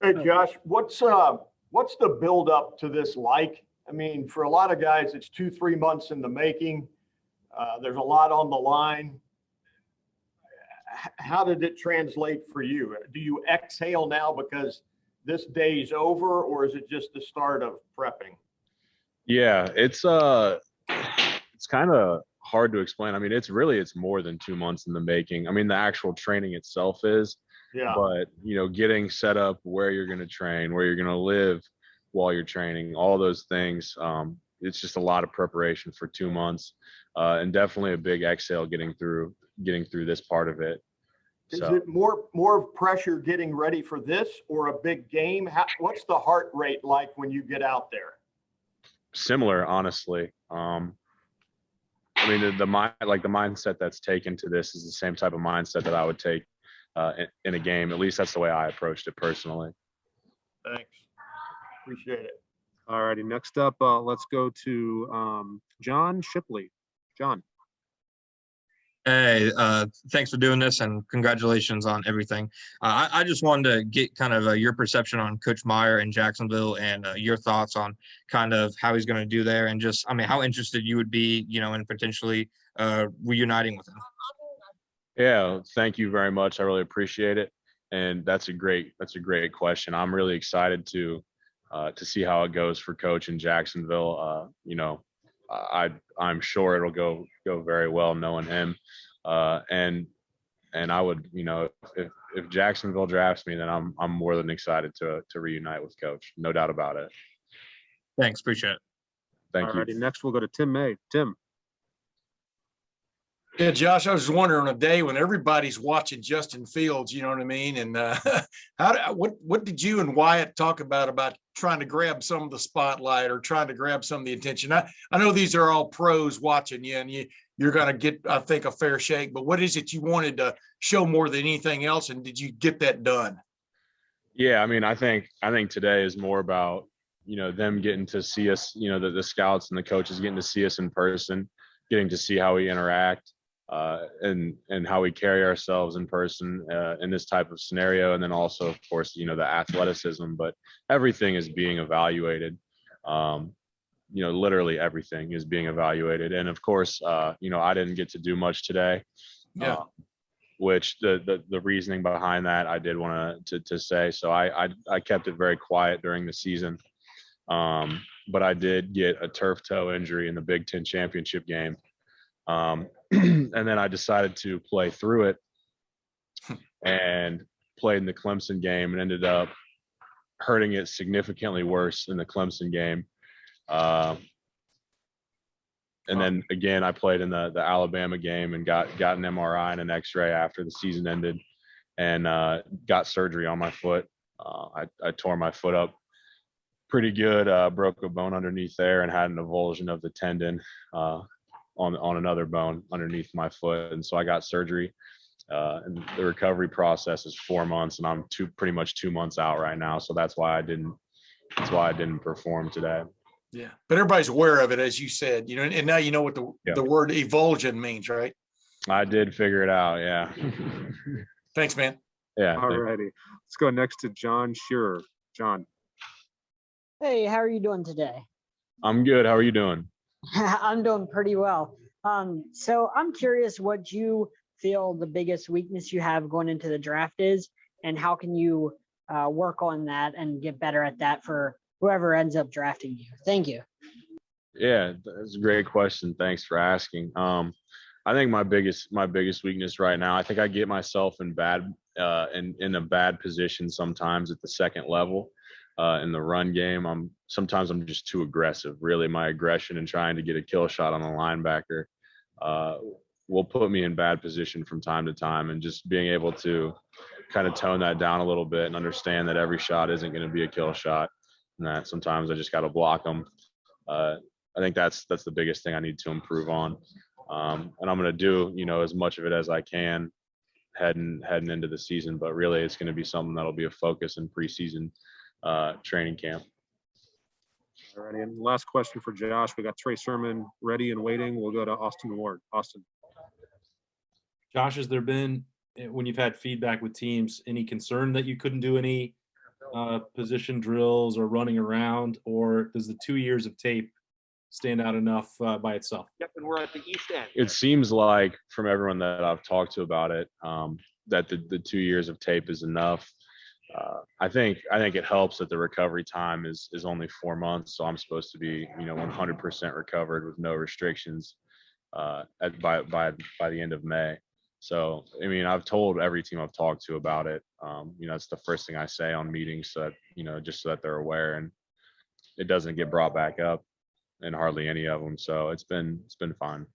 Hey, Josh, what's the build up to this like? I mean, for a lot of guys, it's 2, 3 months in the making. There's a lot on the line. How did it translate for you? Do you exhale now because this day's over, or is it just the start of prepping? Yeah, it's kind of hard to explain. I mean, it's more than 2 months in the making. I mean, the actual training itself is, Yeah. but getting set up where you're going to train, where you're going to live while you're training, all those things. It's just a lot of preparation for 2 months, and definitely a big exhale getting through this part of it. Is So it more pressure getting ready for this or a big game? What's the heart rate like when you get out there? similar, honestly. I mean, the mindset that's taken to this is the same type of mindset that I would take in a game. At least that's the way I approached it personally. Thanks. Appreciate it. All righty. Next up, let's go to John Shipley. John. Hey, thanks for doing this and congratulations on everything. I just wanted to get kind of your perception on Coach Meyer in Jacksonville and your thoughts on kind of how he's going to do there and just, I mean, how interested you would be, in potentially reuniting with him. Yeah, thank you very much. I really appreciate it. And that's a great question. I'm really excited to see how it goes for Coach in Jacksonville. I'm sure it'll go very well knowing him. And I would, if Jacksonville drafts me, then I'm more than excited to reunite with Coach. No doubt about it. Thanks, appreciate it. Thank you. Alrighty, next we'll go to Tim May. Tim. Yeah, Josh, I was just wondering, on a day when everybody's watching Justin Fields, you know what I mean? And what did you and Wyatt talk about trying to grab some of the spotlight or trying to grab some of the attention? I know these are all pros watching you, and you're going to get, I think, a fair shake. But what is it you wanted to show more than anything else, and did you get that done? Yeah, I mean, I think today is more about them getting to see us, the scouts and the coaches getting to see us in person, getting to see how we interact. And how we carry ourselves in person in this type of scenario. And then also, of course, the athleticism, but everything is being evaluated. Literally everything is being evaluated. And of course, I didn't get to do much today. Yeah. Which the reasoning behind that I did want to say. So I kept it very quiet during the season. But I did get a turf toe injury in the Big Ten championship game. And then I decided to play through it and played in the Clemson game and ended up hurting it significantly worse in the Clemson game. And then again, I played in the Alabama game and got an MRI and an X-ray after the season ended and got surgery on my foot. I tore my foot up pretty good, broke a bone underneath there and had an avulsion of the tendon on another bone underneath my foot. And so I got surgery and the recovery process is 4 months and I'm pretty much 2 months out right now. So that's why I didn't perform today. Yeah. But everybody's aware of it, as you said, and now you know what the word evulsion means, right? I did figure it out. Yeah. Thanks, man. Yeah. All righty. Let's go next to John Shearer. John. Hey, how are you doing today? I'm good. How are you doing? I'm doing pretty well. So I'm curious what you feel the biggest weakness you have going into the draft is, and how can you work on that and get better at that for whoever ends up drafting you? Thank you. Yeah, that's a great question. Thanks for asking. I think my biggest weakness right now, I think I get myself in a bad position sometimes at the second level. In the run game, sometimes I'm just too aggressive. Really, my aggression and trying to get a kill shot on a linebacker will put me in bad position from time to time. And just being able to kind of tone that down a little bit and understand that every shot isn't going to be a kill shot, and that sometimes I just got to block them. I think that's the biggest thing I need to improve on. And I'm going to do as much of it as I can heading into the season. But really, it's going to be something that'll be a focus in preseason training camp. All righty. And last question for Josh. We got Trey Sermon ready and waiting. We'll go to Austin Ward. Austin. Josh, has there been, when you've had feedback with teams, any concern that you couldn't do any position drills or running around, or does the 2 years of tape stand out enough by itself? Yep, and we're at the east end. It seems like from everyone that I've talked to about it, that the 2 years of tape is enough. I think it helps that the recovery time is only 4 months, so I'm supposed to be 100% recovered with no restrictions by the end of May. So I mean, I've told every team I've talked to about it. It's the first thing I say on meetings, so that just so that they're aware, and it doesn't get brought back up in hardly any of them. So it's been fine.